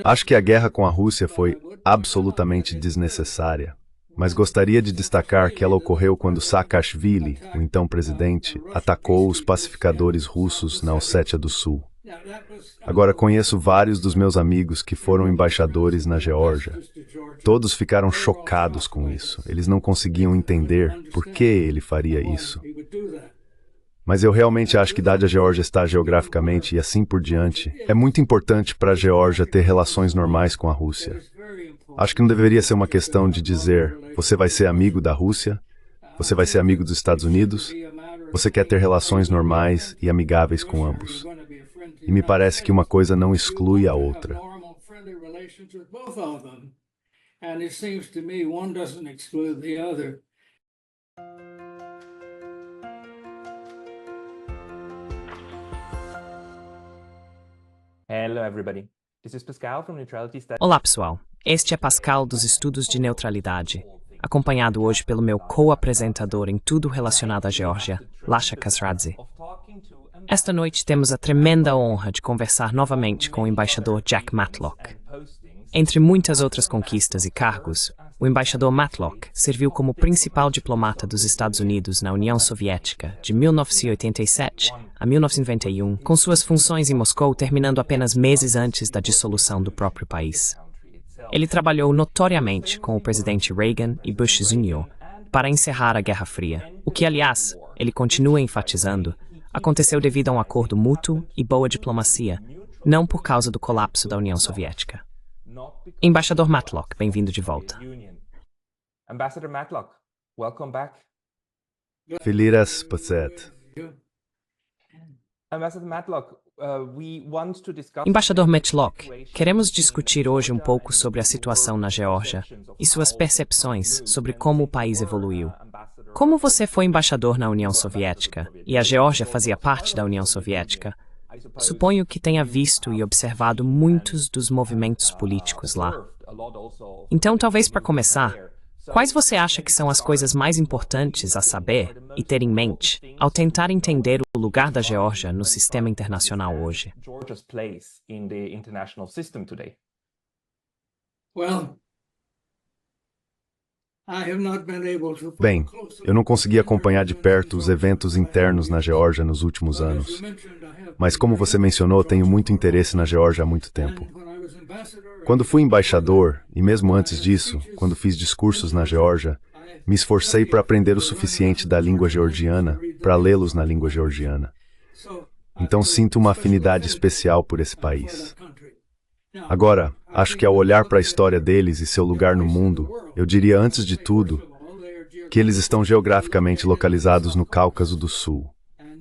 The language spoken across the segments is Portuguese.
Acho que a guerra com a Rússia foi absolutamente desnecessária, mas gostaria de destacar que ela ocorreu quando Saakashvili, o então presidente, atacou os pacificadores russos na Ossétia do Sul. Agora, conheço vários dos meus amigos que foram embaixadores na Geórgia. Todos ficaram chocados com isso. Eles não conseguiam entender por que ele faria isso. Mas eu realmente acho que, dada a Geórgia estar geograficamente e assim por diante, é muito importante para a Geórgia ter relações normais com a Rússia. Acho que não deveria ser uma questão de dizer, você vai ser amigo da Rússia, você vai ser amigo dos Estados Unidos, você quer ter relações normais e amigáveis com ambos. E me parece que uma coisa não exclui a outra. Hello everybody. This is Pascal from Neutrality Studies. Olá, pessoal. Este é Pascal dos Estudos de Neutralidade, acompanhado hoje pelo meu co-apresentador em tudo relacionado à Geórgia, Lasha Khazradze. Esta noite temos a tremenda honra de conversar novamente com o embaixador Jack Matlock. Entre muitas outras conquistas e cargos, o embaixador Matlock serviu como principal diplomata dos Estados Unidos na União Soviética de 1987 a 1991, com suas funções em Moscou terminando apenas meses antes da dissolução do próprio país. Ele trabalhou notoriamente com o presidente Reagan e Bush Jr. para encerrar a Guerra Fria, o que, aliás, ele continua enfatizando, aconteceu devido a um acordo mútuo e boa diplomacia, não por causa do colapso da União Soviética. Embaixador Matlock, bem-vindo de volta. Ambassador Matlock, welcome back. Feliras Posset. Ambassador Matlock, we want to discuss... Embaixador Matlock, queremos discutir hoje um pouco sobre a situação na Geórgia e suas percepções sobre como o país evoluiu. Como você foi embaixador na União Soviética e a Geórgia fazia parte da União Soviética, suponho que tenha visto e observado muitos dos movimentos políticos lá. Então, talvez para começar, quais você acha que são as coisas mais importantes a saber e ter em mente ao tentar entender o lugar da Geórgia no sistema internacional hoje? Bem, eu não consegui acompanhar de perto os eventos internos na Geórgia nos últimos anos. Mas, como você mencionou, tenho muito interesse na Geórgia há muito tempo. Quando fui embaixador, e mesmo antes disso, quando fiz discursos na Geórgia, me esforcei para aprender o suficiente da língua georgiana para lê-los na língua georgiana. Então sinto uma afinidade especial por esse país. Agora, acho que ao olhar para a história deles e seu lugar no mundo, eu diria antes de tudo que eles estão geograficamente localizados no Cáucaso do Sul.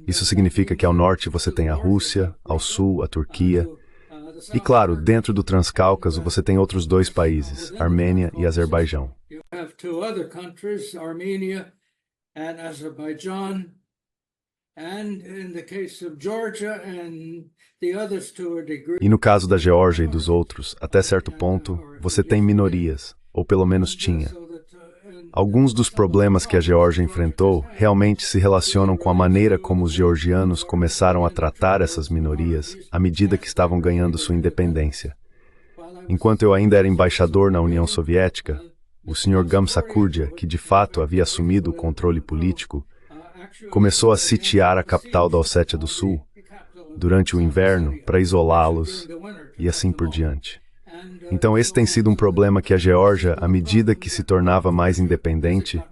Isso significa que ao norte você tem a Rússia, ao sul a Turquia, e claro, dentro do Transcáucaso você tem outros dois países, Armênia e Azerbaijão. E no caso da Geórgia e dos outros, até certo ponto, você tem minorias, ou pelo menos tinha. Alguns dos problemas que a Geórgia enfrentou realmente se relacionam com a maneira como os georgianos começaram a tratar essas minorias à medida que estavam ganhando sua independência. Enquanto eu ainda era embaixador na União Soviética, o Sr. Gamsakhurdia, que de fato havia assumido o controle político, começou a sitiar a capital da Ossétia do Sul durante o inverno para isolá-los e assim por diante. Então esse tem sido um problema que a Geórgia, à medida que se tornava mais independente,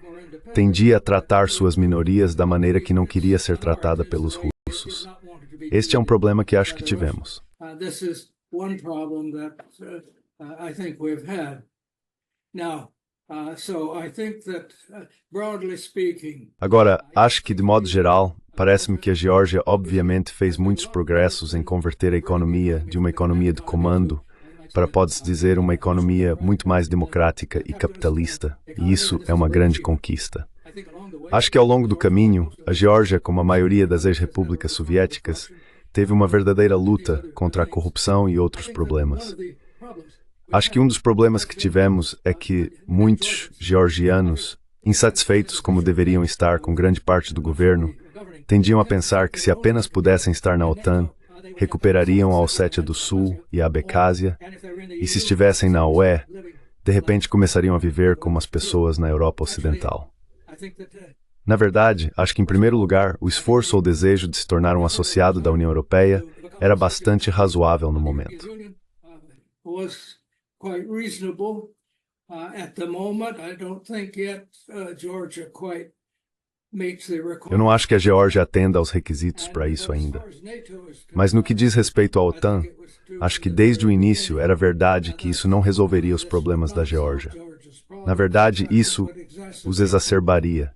tendia a tratar suas minorias da maneira que não queria ser tratada pelos russos. Este é um problema que acho que tivemos. Agora, acho que, de modo geral, parece-me que a Geórgia obviamente fez muitos progressos em converter a economia de uma economia de comando para, pode-se dizer, uma economia muito mais democrática e capitalista, e isso é uma grande conquista. Acho que ao longo do caminho, a Geórgia, como a maioria das ex-repúblicas soviéticas, teve uma verdadeira luta contra a corrupção e outros problemas. Acho que um dos problemas que tivemos é que muitos georgianos, insatisfeitos como deveriam estar com grande parte do governo, tendiam a pensar que se apenas pudessem estar na OTAN, recuperariam a Ossétia do Sul e a Abecásia, e se estivessem na UE, de repente começariam a viver como as pessoas na Europa Ocidental. Na verdade, acho que em primeiro lugar, o esforço ou desejo de se tornar um associado da União Europeia era bastante razoável no momento. Eu não acho que a Geórgia atenda aos requisitos para isso ainda. Mas no que diz respeito à OTAN, acho que desde o início era verdade que isso não resolveria os problemas da Geórgia. Na verdade, isso os exacerbaria.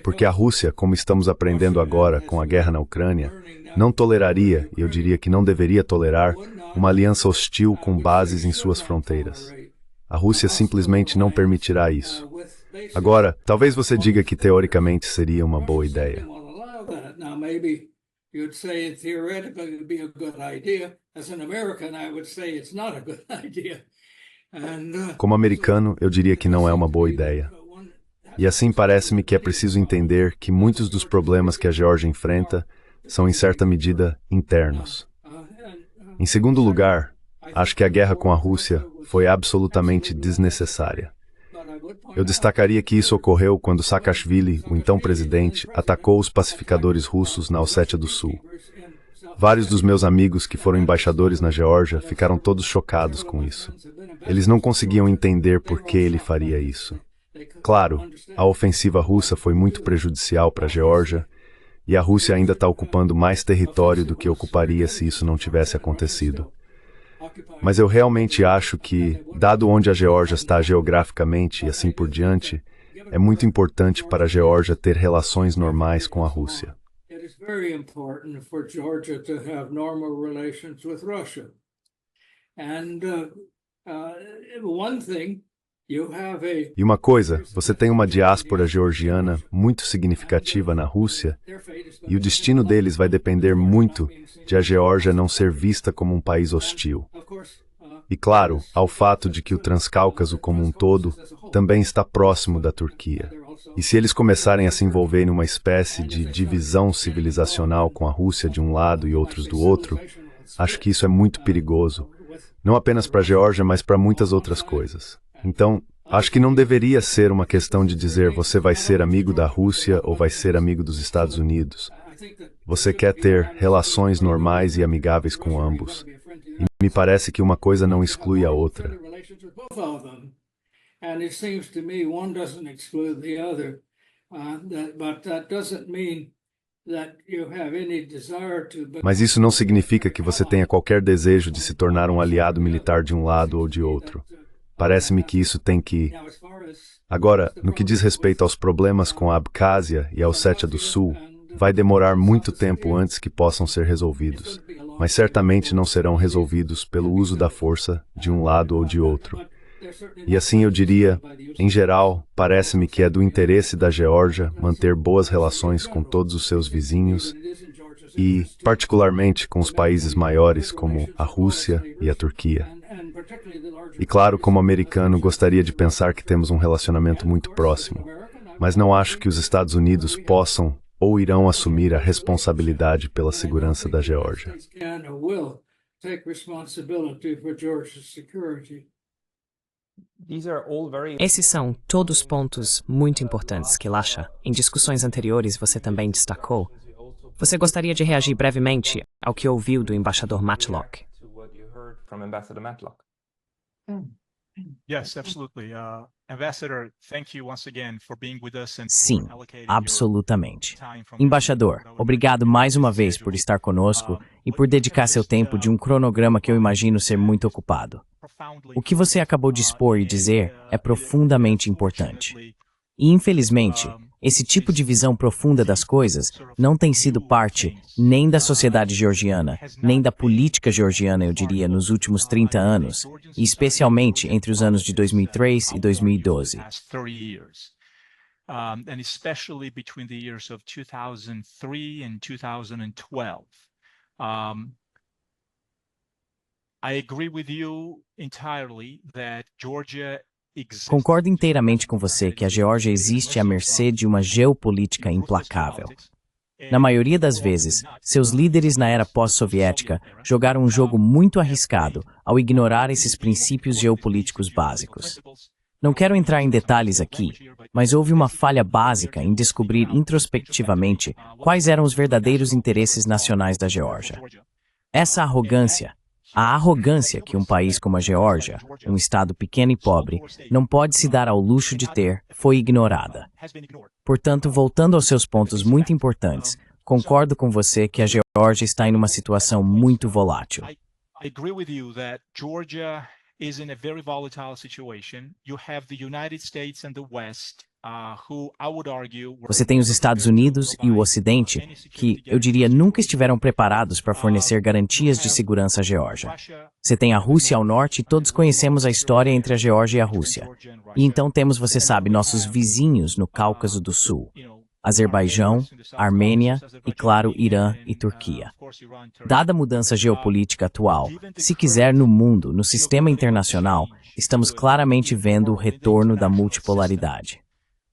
Porque a Rússia, como estamos aprendendo agora com a guerra na Ucrânia, não toleraria, e eu diria que não deveria tolerar, uma aliança hostil com bases em suas fronteiras. A Rússia simplesmente não permitirá isso. Agora, talvez você diga que teoricamente seria uma boa ideia. Como americano, eu diria que não é uma boa ideia. E assim parece-me que é preciso entender que muitos dos problemas que a Geórgia enfrenta são, em certa medida, internos. Em segundo lugar, acho que a guerra com a Rússia foi absolutamente desnecessária. Eu destacaria que isso ocorreu quando Saakashvili, o então presidente, atacou os pacificadores russos na Ossétia do Sul. Vários dos meus amigos que foram embaixadores na Geórgia ficaram todos chocados com isso. Eles não conseguiam entender por que ele faria isso. Claro, a ofensiva russa foi muito prejudicial para a Geórgia, e a Rússia ainda está ocupando mais território do que ocuparia se isso não tivesse acontecido. Mas eu realmente acho que, dado onde a Geórgia está geograficamente e assim por diante, é muito importante para a Geórgia ter relações normais com a Rússia. E uma coisa, você tem uma diáspora georgiana muito significativa na Rússia, e o destino deles vai depender muito de a Geórgia não ser vista como um país hostil. E claro, ao fato de que o Transcáucaso como um todo também está próximo da Turquia. E se eles começarem a se envolver em uma espécie de divisão civilizacional com a Rússia de um lado e outros do outro, acho que isso é muito perigoso, não apenas para a Geórgia, mas para muitas outras coisas. Então, acho que não deveria ser uma questão de dizer você vai ser amigo da Rússia ou vai ser amigo dos Estados Unidos. Você quer ter relações normais e amigáveis com ambos. E me parece que uma coisa não exclui a outra. Mas isso não significa que você tenha qualquer desejo de se tornar um aliado militar de um lado ou de outro. Parece-me que isso tem que... Agora, no que diz respeito aos problemas com a Abcásia e a Ossétia do Sul, vai demorar muito tempo antes que possam ser resolvidos, mas certamente não serão resolvidos pelo uso da força de um lado ou de outro. E assim eu diria, em geral, parece-me que é do interesse da Geórgia manter boas relações com todos os seus vizinhos e, particularmente, com os países maiores como a Rússia e a Turquia. E claro, como americano, gostaria de pensar que temos um relacionamento muito próximo, mas não acho que os Estados Unidos possam ou irão assumir a responsabilidade pela segurança da Geórgia. Esses são todos pontos muito importantes que, Lasha, em discussões anteriores você também destacou. Você gostaria de reagir brevemente ao que ouviu do embaixador Matlock? Sim, absolutamente. Embaixador, obrigado mais uma vez por estar conosco e por dedicar seu tempo de um cronograma que eu imagino ser muito ocupado. O que você acabou de expor e dizer é profundamente importante. E, infelizmente, esse tipo de visão profunda das coisas não tem sido parte nem da sociedade georgiana, nem da política georgiana, eu diria, nos últimos 30 anos, e especialmente entre os anos de 2003 e 2012. And especially between the years of 2003 and 2012. I agree with you entirely that Georgia exists. Concordo inteiramente com você que a Geórgia existe à mercê de uma geopolítica implacável. Na maioria das vezes, seus líderes na era pós-soviética jogaram um jogo muito arriscado ao ignorar esses princípios geopolíticos básicos. Não quero entrar em detalhes aqui, mas houve uma falha básica em descobrir introspectivamente quais eram os verdadeiros interesses nacionais da Geórgia. Essa arrogância, a arrogância que um país como a Geórgia, um estado pequeno e pobre, não pode se dar ao luxo de ter, foi ignorada. Portanto, voltando aos seus pontos muito importantes, concordo com você que a Geórgia está em uma situação muito volátil. I agree with you that Georgia is in a very volatile situation. You have the United States and the West, who I would argue Você tem os Estados Unidos e o Ocidente, que, eu diria, nunca estiveram preparados para fornecer garantias de segurança à Geórgia. Você tem a Rússia ao norte e todos conhecemos a história entre a Geórgia e a Rússia. E então temos, você sabe, nossos vizinhos no Cáucaso do Sul. Azerbaijão, Armênia e, claro, Irã e Turquia. Dada a mudança geopolítica atual, se quiser no mundo, no sistema internacional, estamos claramente vendo o retorno da multipolaridade.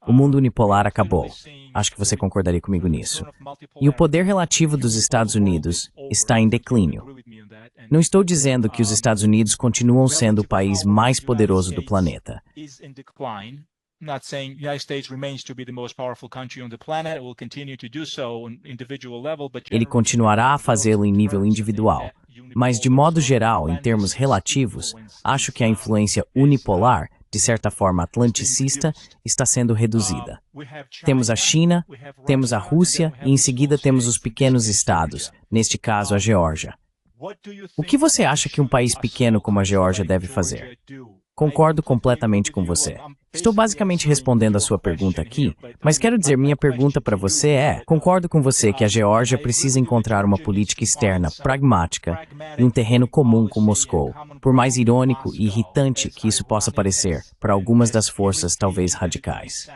O mundo unipolar acabou. Acho que você concordaria comigo nisso. E o poder relativo dos Estados Unidos está em declínio. Não estou dizendo que os Estados Unidos continuam sendo o país mais poderoso do planeta. Not saying the United States remains to be the most powerful country on the planet. It will continue to do so on individual level, but Ele continuará a fazê-lo em nível individual, mas de modo geral, em termos relativos, acho que a influência unipolar, de certa forma atlanticista, está sendo reduzida. Temos a China, temos a Rússia e em seguida temos os pequenos estados, neste caso a Geórgia. O que você acha que um país pequeno como a Geórgia deve fazer? Concordo completamente com você. Estou basicamente respondendo a sua pergunta aqui, mas quero dizer, minha pergunta para você é, concordo com você que a Geórgia precisa encontrar uma política externa pragmática e um terreno comum com Moscou, por mais irônico e irritante que isso possa parecer para algumas das forças talvez radicais.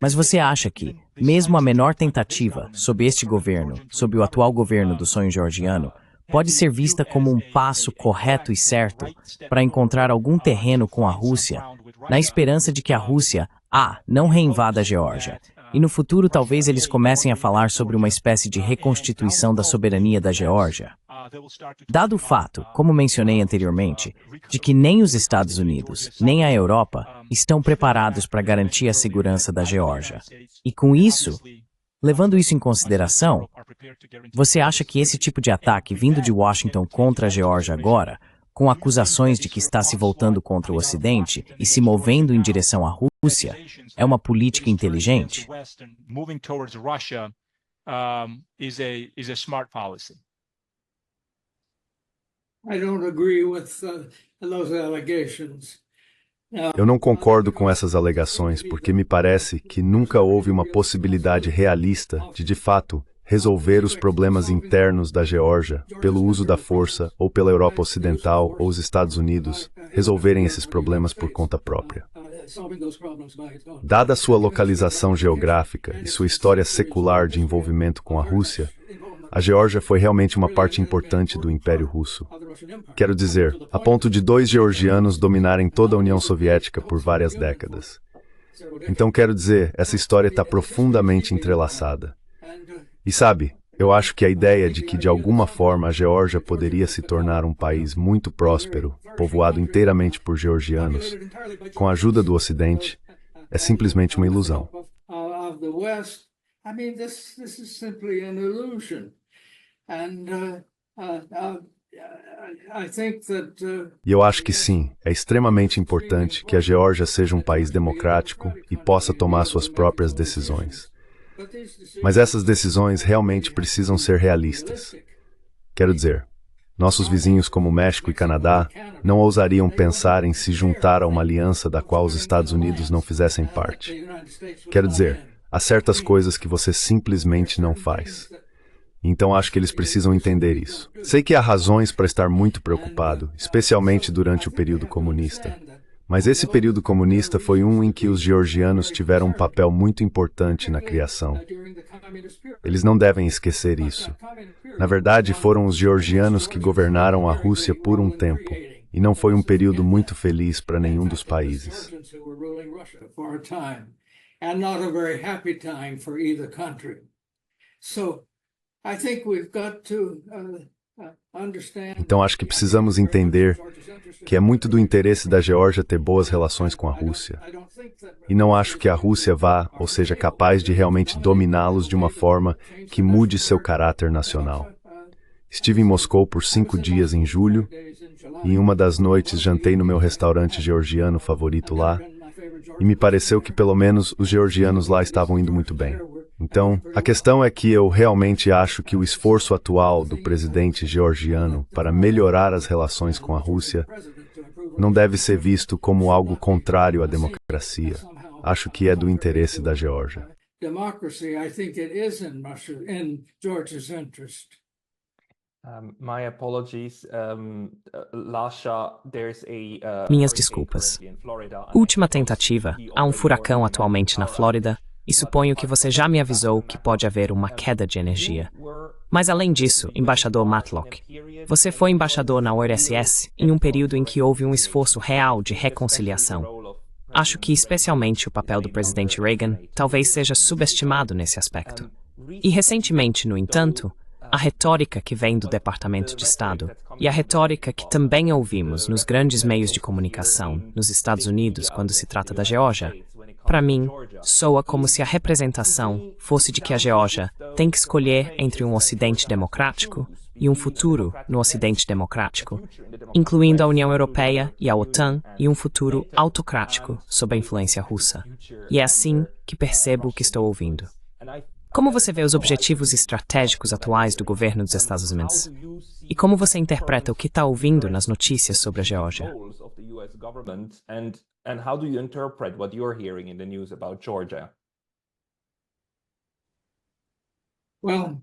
Mas você acha que, mesmo a menor tentativa, sob este governo, sob o atual governo do sonho georgiano, pode ser vista como um passo correto e certo para encontrar algum terreno com a Rússia, na esperança de que a Rússia, não reinvada a Geórgia, e no futuro talvez eles comecem a falar sobre uma espécie de reconstituição da soberania da Geórgia? Dado o fato, como mencionei anteriormente, de que nem os Estados Unidos, nem a Europa estão preparados para garantir a segurança da Geórgia. E com isso, levando isso em consideração, você acha que esse tipo de ataque vindo de Washington contra a Geórgia agora, com acusações de que está se voltando contra o Ocidente e se movendo em direção à Rússia, é uma política inteligente? Eu não concordo com essas alegações porque me parece que nunca houve uma possibilidade realista de fato, resolver os problemas internos da Geórgia pelo uso da força ou pela Europa Ocidental ou os Estados Unidos resolverem esses problemas por conta própria. Dada sua localização geográfica e sua história secular de envolvimento com a Rússia, a Geórgia foi realmente uma parte importante do Império Russo. Quero dizer, a ponto de 2 georgianos dominarem toda a União Soviética por várias décadas. Então quero dizer, essa história está profundamente entrelaçada. E sabe, eu acho que a ideia de que de alguma forma a Geórgia poderia se tornar um país muito próspero, povoado inteiramente por georgianos, com a ajuda do Ocidente, é simplesmente uma ilusão. E eu acho que sim, é extremamente importante que a Geórgia seja um país democrático e possa tomar suas próprias decisões. Mas essas decisões realmente precisam ser realistas. Quero dizer, nossos vizinhos como México e Canadá não ousariam pensar em se juntar a uma aliança da qual os Estados Unidos não fizessem parte. Quero dizer, há certas coisas que você simplesmente não faz. Então acho que eles precisam entender isso. Sei que há razões para estar muito preocupado, especialmente durante o período comunista. Mas esse período comunista foi um em que os georgianos tiveram um papel muito importante na criação. Eles não devem esquecer isso. Na verdade, foram os georgianos que governaram a Rússia por um tempo. E não foi um período muito feliz para nenhum dos países. Então acho que precisamos entender que é muito do interesse da Geórgia ter boas relações com a Rússia. E não acho que a Rússia vá, ou seja, capaz de realmente dominá-los de uma forma que mude seu caráter nacional. Estive em Moscou por 5 dias em julho, e em uma das noites jantei no meu restaurante georgiano favorito lá, e me pareceu que pelo menos os georgianos lá estavam indo muito bem. Então, a questão é que eu realmente acho que o esforço atual do presidente georgiano para melhorar as relações com a Rússia não deve ser visto como algo contrário à democracia. Acho que é do interesse da Geórgia. My apologies, Lasha, there's Minhas desculpas. Última tentativa. Há um furacão atualmente na Flórida e suponho que você já me avisou que pode haver uma queda de energia. Mas além disso, embaixador Matlock, você foi embaixador na URSS em um período em que houve um esforço real de reconciliação. Acho que especialmente o papel do presidente Reagan talvez seja subestimado nesse aspecto. E recentemente, no entanto, a retórica que vem do Departamento de Estado e a retórica que também ouvimos nos grandes meios de comunicação nos Estados Unidos quando se trata da Geórgia, para mim, soa como se a representação fosse de que a Geórgia tem que escolher entre um Ocidente democrático e um futuro no Ocidente democrático, incluindo a União Europeia e a OTAN e um futuro autocrático sob a influência russa. E é assim que percebo o que estou ouvindo. Como você vê os objetivos estratégicos atuais do governo dos Estados Unidos? E como você interpreta o que está ouvindo nas notícias sobre a Geórgia? And how do you interpret what you're hearing in the news about Georgia? Well,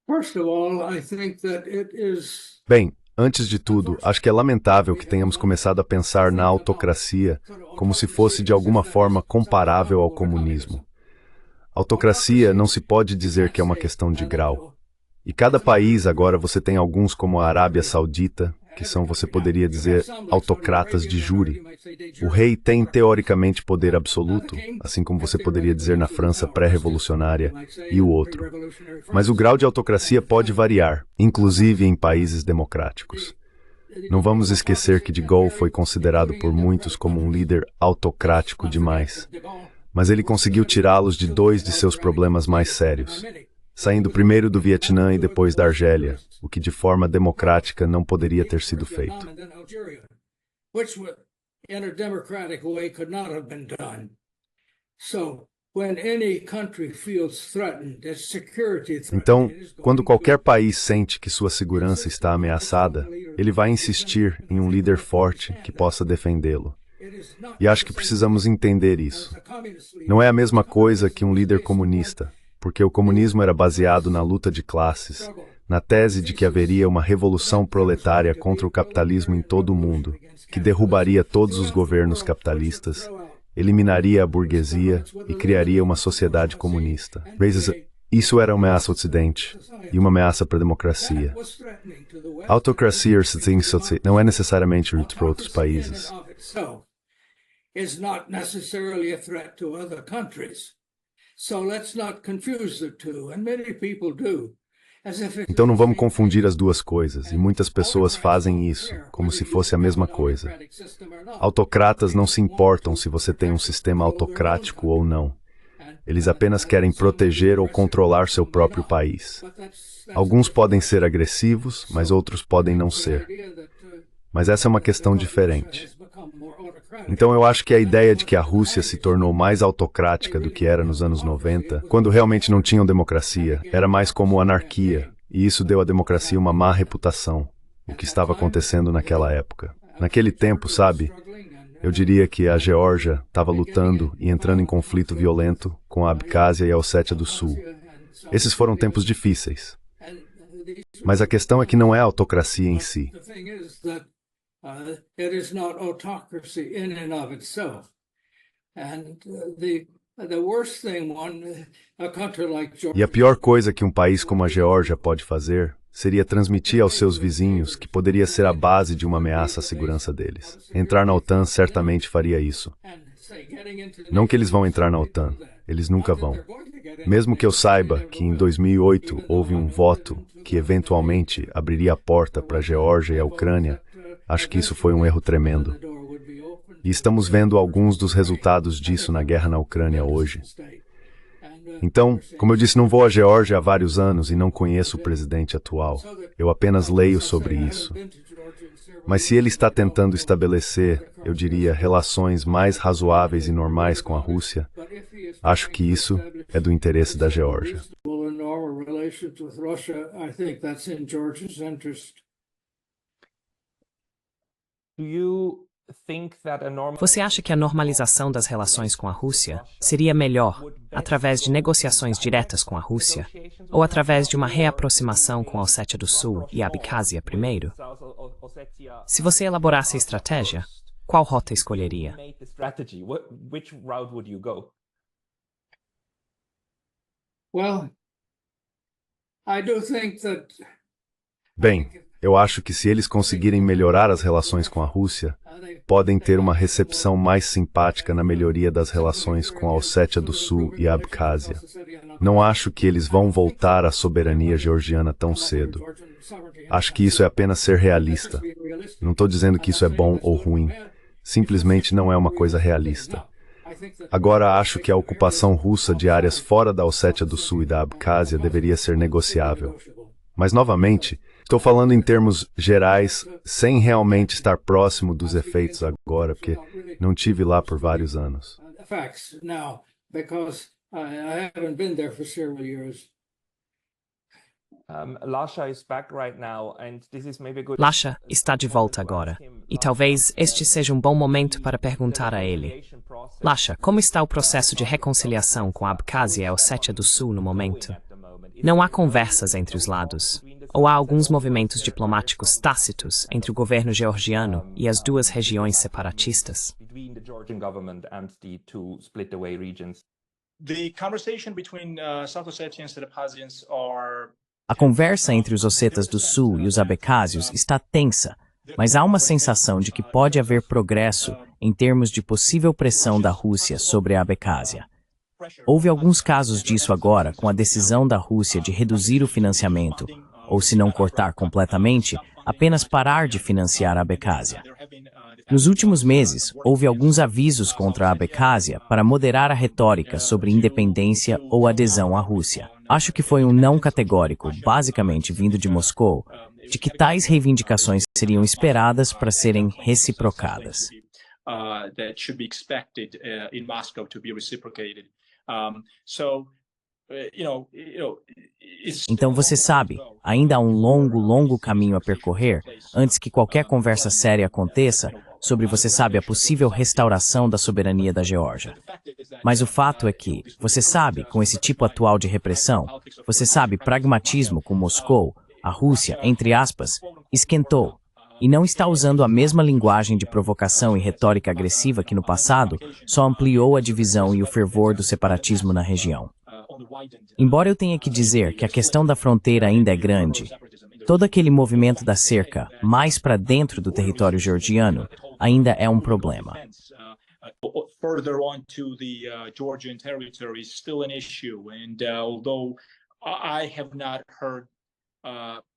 first of all, I think that it is... Bem, antes de tudo, acho que é lamentável que tenhamos começado a pensar na autocracia como se fosse de alguma forma comparável ao comunismo. Autocracia não se pode dizer que é uma questão de grau. E cada país, agora você tem alguns como a Arábia Saudita, que são, você poderia dizer, autocratas de júri. O rei tem teoricamente poder absoluto, assim como você poderia dizer na França pré-revolucionária, e o outro. Mas o grau de autocracia pode variar, inclusive em países democráticos. Não vamos esquecer que de Gaulle foi considerado por muitos como um líder autocrático demais. Mas ele conseguiu tirá-los de 2 de seus problemas mais sérios, saindo primeiro do Vietnã e depois da Argélia, o que de forma democrática não poderia ter sido feito. Então, quando qualquer país sente que sua segurança está ameaçada, ele vai insistir em um líder forte que possa defendê-lo. E acho que precisamos entender isso. Não é a mesma coisa que um líder comunista, porque o comunismo era baseado na luta de classes, na tese de que haveria uma revolução proletária contra o capitalismo em todo o mundo, que derrubaria todos os governos capitalistas, eliminaria a burguesia e criaria uma sociedade comunista. Isso era uma ameaça ao Ocidente e uma ameaça para a democracia. A autocracia não é necessariamente para outros países. Is not necessarily a threat to other countries. So let's not confuse the two, and many people do. Então não vamos confundir as duas coisas, e muitas pessoas fazem isso, como se fosse a mesma coisa. Autocratas não se importam se você tem um sistema autocrático ou não. Eles apenas querem proteger ou controlar seu próprio país. Alguns podem ser agressivos, mas outros podem não ser. Mas essa é uma questão diferente. Então eu acho que a ideia de que a Rússia se tornou mais autocrática do que era nos anos 90, quando realmente não tinham democracia, era mais como anarquia, e isso deu à democracia uma má reputação, o que estava acontecendo naquela época. Naquele tempo, sabe, eu diria que a Geórgia estava lutando e entrando em conflito violento com a Abcásia e a Ossétia do Sul. Esses foram tempos difíceis. Mas a questão é que não é a autocracia em si. It is not autocracy in and of itself. And the worst thing a country like Georgia... E a pior coisa que um país como a Geórgia pode fazer seria transmitir aos seus vizinhos que poderia ser a base de uma ameaça à segurança deles. Entrar na OTAN certamente faria isso. Não que eles vão entrar na OTAN, eles nunca vão. Mesmo que eu saiba que em 2008 houve um voto que eventualmente abriria a porta para a Geórgia e a Ucrânia, acho que isso foi um erro tremendo. E estamos vendo alguns dos resultados disso na guerra na Ucrânia hoje. Então, como eu disse, não vou à Geórgia há vários anos e não conheço o presidente atual. Eu apenas leio sobre isso. Mas se ele está tentando estabelecer, eu diria, relações mais razoáveis e normais com a Rússia, acho que isso é do interesse da Geórgia. Você acha que a normalização das relações com a Rússia seria melhor através de negociações diretas com a Rússia ou através de uma reaproximação com a Ossétia do Sul e a Abcásia primeiro? Se você elaborasse a estratégia, qual rota escolheria? Bem, eu acho que se eles conseguirem melhorar as relações com a Rússia, podem ter uma recepção mais simpática na melhoria das relações com a Ossétia do Sul e a Abcásia. Não acho que eles vão voltar à soberania georgiana tão cedo. Acho que isso é apenas ser realista. Não estou dizendo que isso é bom ou ruim. Simplesmente não é uma coisa realista. Agora acho que a ocupação russa de áreas fora da Ossétia do Sul e da Abcásia deveria ser negociável. Mas, novamente, estou falando em termos gerais, sem realmente estar próximo dos efeitos agora, porque não tive lá por vários anos. Lasha está de volta agora, e talvez este seja um bom momento para perguntar a ele. Lasha, como está o processo de reconciliação com a Abcásia e a Ossétia do Sul no momento? Não há conversas entre os lados, ou há alguns movimentos diplomáticos tácitos entre o governo georgiano e as duas regiões separatistas? A conversa entre os ossetas do Sul e os abecásios está tensa, mas há uma sensação de que pode haver progresso em termos de possível pressão da Rússia sobre a Abcásia. Houve alguns casos disso agora com a decisão da Rússia de reduzir o financiamento, ou se não cortar completamente, apenas parar de financiar a Abcásia. Nos últimos meses, houve alguns avisos contra a Abcásia para moderar a retórica sobre independência ou adesão à Rússia. Acho que foi um não categórico, basicamente vindo de Moscou, de que tais reivindicações seriam esperadas para serem reciprocadas. Então você sabe, ainda há um longo caminho a percorrer antes que qualquer conversa séria aconteça sobre, você sabe, a possível restauração da soberania da Geórgia. Mas o fato é que, você sabe, com esse tipo atual de repressão, você sabe, pragmatismo com Moscou, a Rússia, entre aspas, esquentou. E não está usando a mesma linguagem de provocação e retórica agressiva que no passado, só ampliou a divisão e o fervor do separatismo na região. Embora eu tenha que dizer que a questão da fronteira ainda é grande, todo aquele movimento da cerca, mais para dentro do território georgiano, ainda é um problema.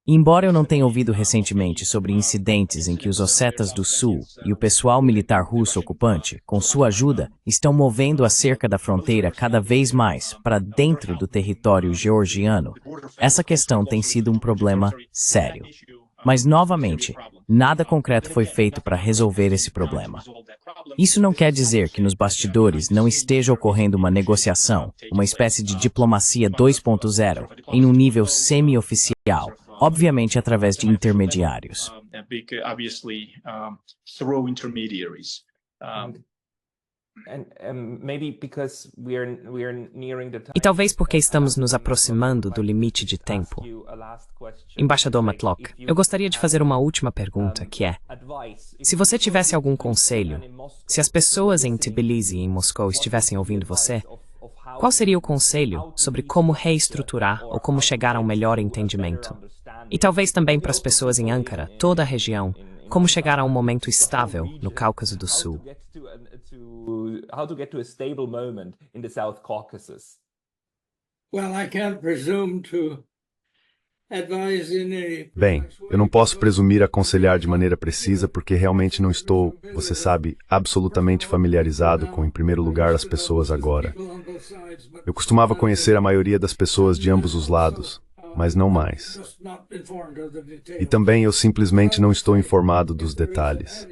Embora eu não tenha ouvido recentemente sobre incidentes em que os ossetas do Sul e o pessoal militar russo ocupante, com sua ajuda, estão movendo a cerca da fronteira cada vez mais para dentro do território georgiano, essa questão tem sido um problema sério. Mas, novamente, nada concreto foi feito para resolver esse problema. Isso não quer dizer que nos bastidores não esteja ocorrendo uma negociação, uma espécie de diplomacia 2.0, em um nível semi-oficial, obviamente através de intermediários. E talvez porque estamos nos aproximando do limite de tempo. Embaixador Matlock, eu gostaria de fazer uma última pergunta, que é: se você tivesse algum conselho, se as pessoas em Tbilisi e em Moscou estivessem ouvindo você, qual seria o conselho sobre como reestruturar ou como chegar a um melhor entendimento? E talvez também para as pessoas em Ankara, toda a região, como chegar a um momento estável no Cáucaso do Sul. How to get to a stable moment in the South Caucasus. Well, I can't presume to advise in any... Bem, eu não posso presumir aconselhar de maneira precisa porque realmente não estou, você sabe, absolutamente familiarizado com, em primeiro lugar, as pessoas agora. Eu costumava conhecer a maioria das pessoas de ambos os lados, mas não mais. E também eu simplesmente não estou informado dos detalhes.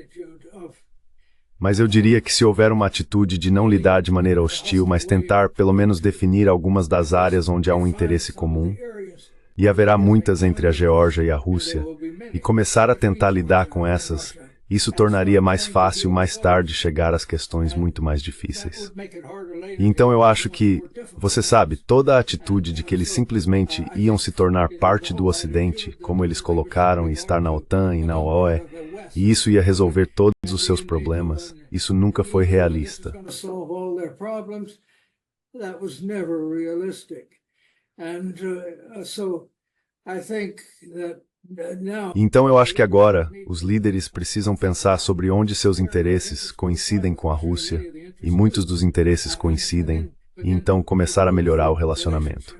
Mas eu diria que se houver uma atitude de não lidar de maneira hostil, mas tentar pelo menos definir algumas das áreas onde há um interesse comum, e haverá muitas entre a Geórgia e a Rússia, e começar a tentar lidar com essas, isso tornaria mais fácil mais tarde chegar às questões muito mais difíceis. E então eu acho que, você sabe, toda a atitude de que eles simplesmente iam se tornar parte do Ocidente, como eles colocaram, e estar na OTAN e na OE, e isso ia resolver todos os seus problemas, isso nunca foi realista. Então eu acho que agora os líderes precisam pensar sobre onde seus interesses coincidem com a Rússia, e muitos dos interesses coincidem, e então começar a melhorar o relacionamento.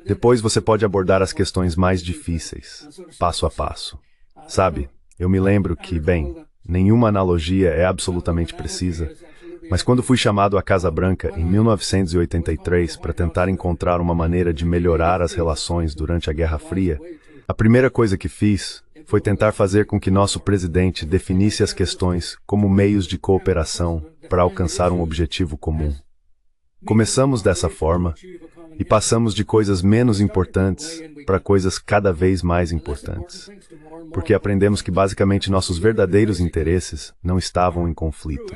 Depois você pode abordar as questões mais difíceis, passo a passo. Sabe, eu me lembro que, bem, nenhuma analogia é absolutamente precisa, mas quando fui chamado à Casa Branca em 1983 para tentar encontrar uma maneira de melhorar as relações durante a Guerra Fria, a primeira coisa que fiz foi tentar fazer com que nosso presidente definisse as questões como meios de cooperação para alcançar um objetivo comum. Começamos dessa forma e passamos de coisas menos importantes para coisas cada vez mais importantes, porque aprendemos que basicamente nossos verdadeiros interesses não estavam em conflito.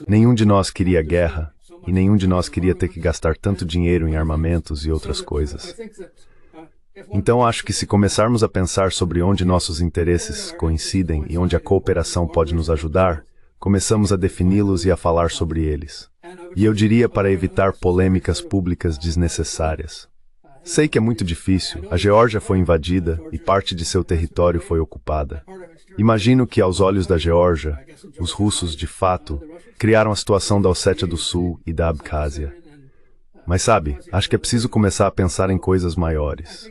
Nenhum de nós queria guerra, e nenhum de nós queria ter que gastar tanto dinheiro em armamentos e outras coisas. Então acho que se começarmos a pensar sobre onde nossos interesses coincidem e onde a cooperação pode nos ajudar, começamos a defini-los e a falar sobre eles. E eu diria para evitar polêmicas públicas desnecessárias. Sei que é muito difícil, a Geórgia foi invadida e parte de seu território foi ocupada. Imagino que, aos olhos da Geórgia, os russos, de fato, criaram a situação da Ossétia do Sul e da Abkházia. Mas sabe, acho que é preciso começar a pensar em coisas maiores.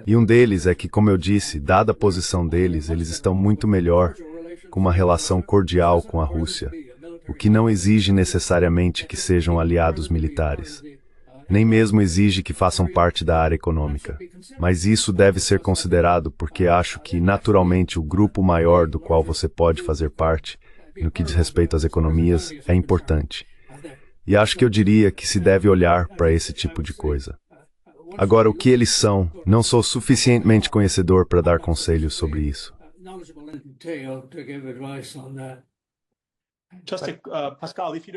E um deles é que, como eu disse, dada a posição deles, eles estão muito melhor, com uma relação cordial com a Rússia, o que não exige necessariamente que sejam aliados militares. Nem mesmo exige que façam parte da área econômica. Mas isso deve ser considerado porque acho que, naturalmente, o grupo maior do qual você pode fazer parte, no que diz respeito às economias, é importante. E acho que eu diria que se deve olhar para esse tipo de coisa. Agora, o que eles são, não sou suficientemente conhecedor para dar conselhos sobre isso.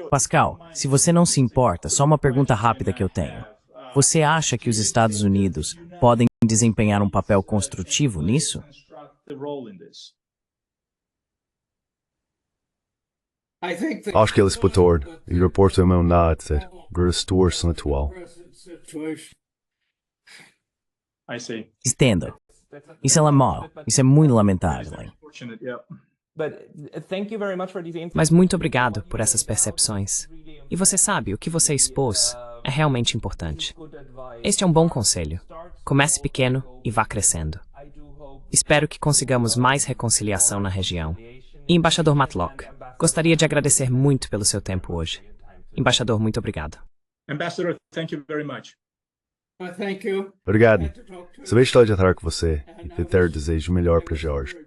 Pascal, se você não se importa, só uma pergunta rápida que eu tenho. Você acha que os Estados Unidos podem desempenhar um papel construtivo nisso? Acho que eles podem, e reportam meu nada, situação atual. Entendo. Isso é mal. Isso é muito lamentável. Mas muito obrigado por essas percepções. E você sabe, o que você expôs é realmente importante. Este é um bom conselho. Comece pequeno e vá crescendo. Espero que consigamos mais reconciliação na região. E Embaixador Matlock, gostaria de agradecer muito pelo seu tempo hoje. Embaixador, muito obrigado. Ambassador, thank you very much. Obrigado. Sabia estar de estar com você e ter desejo melhor para a Geórgia.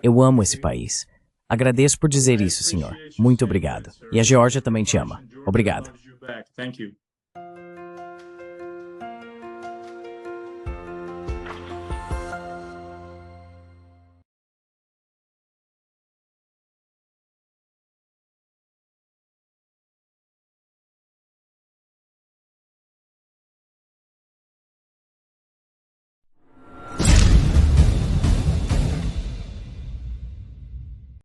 Eu amo esse país. Agradeço por dizer isso, senhor. Muito obrigado. E a Geórgia também te ama. Obrigado. Thank you.